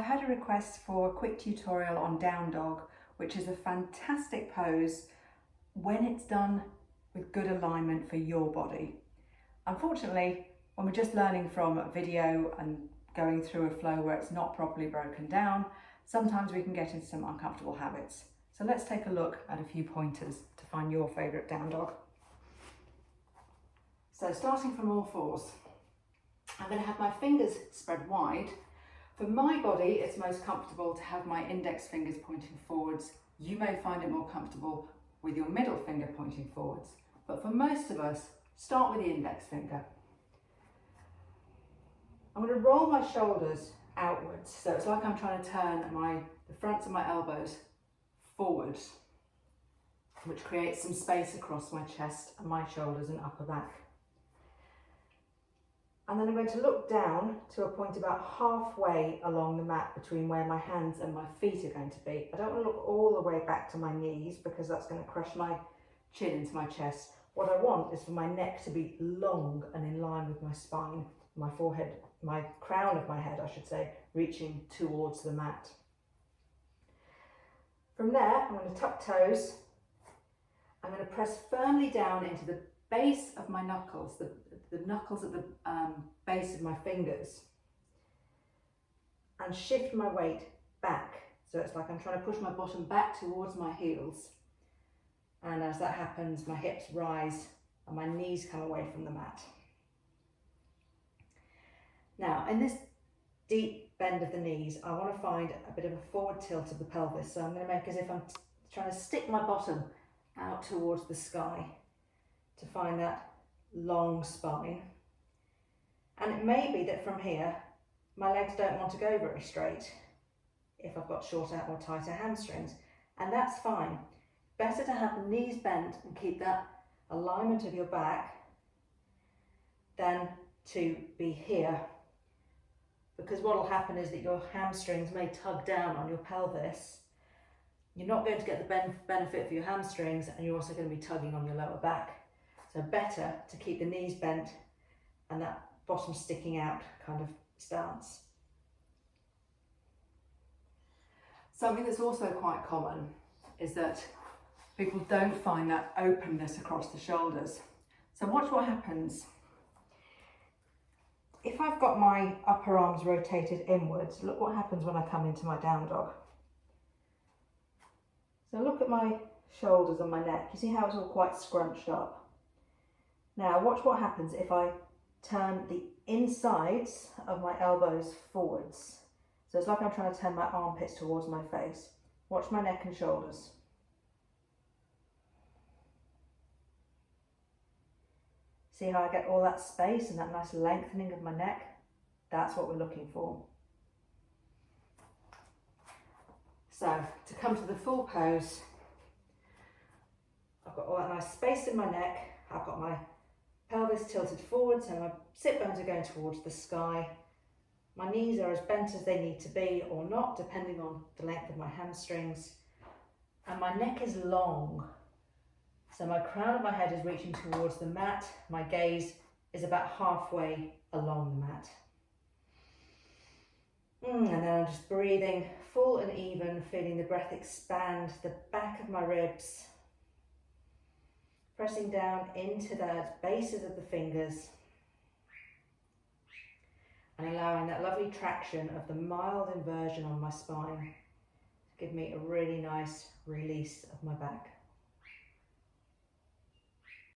had a request for a quick tutorial on down dog, which is a fantastic pose when it's done with good alignment for your body. Unfortunately, when we're just learning from a video and going through a flow where it's not properly broken down, sometimes we can get into some uncomfortable habits. So let's take a look at a few pointers to find your favourite down dog. So starting from all fours, I'm going to have my fingers spread wide. For my body, it's most comfortable to have my index fingers pointing forwards. You may find it more comfortable with your middle finger pointing forwards, but for most of us, start with the index finger. I'm going to roll my shoulders outwards, so it's like I'm trying to turn the fronts of my elbows forwards, which creates some space across my chest and my shoulders and upper back. And then I'm going to look down to a point about halfway along the mat between where my hands and my feet are going to be. I don't want to look all the way back to my knees because that's going to crush my chin into my chest. What I want is for my neck to be long and in line with my spine, my forehead, my crown of my head, I should say, reaching towards the mat. From there, I'm going to tuck toes. I'm going to press firmly down into the base of my knuckles, the knuckles at the base of my fingers, and shift my weight back. So it's like I'm trying to push my bottom back towards my heels. And as that happens, my hips rise and my knees come away from the mat. Now, in this deep bend of the knees, I want to find a bit of a forward tilt of the pelvis. So I'm going to make as if I'm trying to stick my bottom out towards the sky to find that long spine. And it may be that from here, my legs don't want to go very straight if I've got shorter or tighter hamstrings, and that's fine. Better to have the knees bent and keep that alignment of your back than to be here, because what will happen is that your hamstrings may tug down on your pelvis. You're not going to get the benefit for your hamstrings, and you're also going to be tugging on your lower back. So better to keep the knees bent and that bottom sticking out kind of stance. Something that's also quite common is that people don't find that openness across the shoulders. So watch what happens. If I've got my upper arms rotated inwards, look what happens when I come into my down dog. So look at my shoulders and my neck. You see how it's all quite scrunched up? Now watch what happens if I turn the insides of my elbows forwards. So it's like I'm trying to turn my armpits towards my face. Watch my neck and shoulders. See how I get all that space and that nice lengthening of my neck? That's what we're looking for. So to come to the full pose, I've got all that nice space in my neck. I've got my pelvis tilted forward, so my sit bones are going towards the sky. My knees are as bent as they need to be or not, depending on the length of my hamstrings. And my neck is long. So my crown of my head is reaching towards the mat. My gaze is about halfway along the mat. And then I'm just breathing full and even, feeling the breath expand the back of my ribs. Pressing down into the bases of the fingers and allowing that lovely traction of the mild inversion on my spine to give me a really nice release of my back.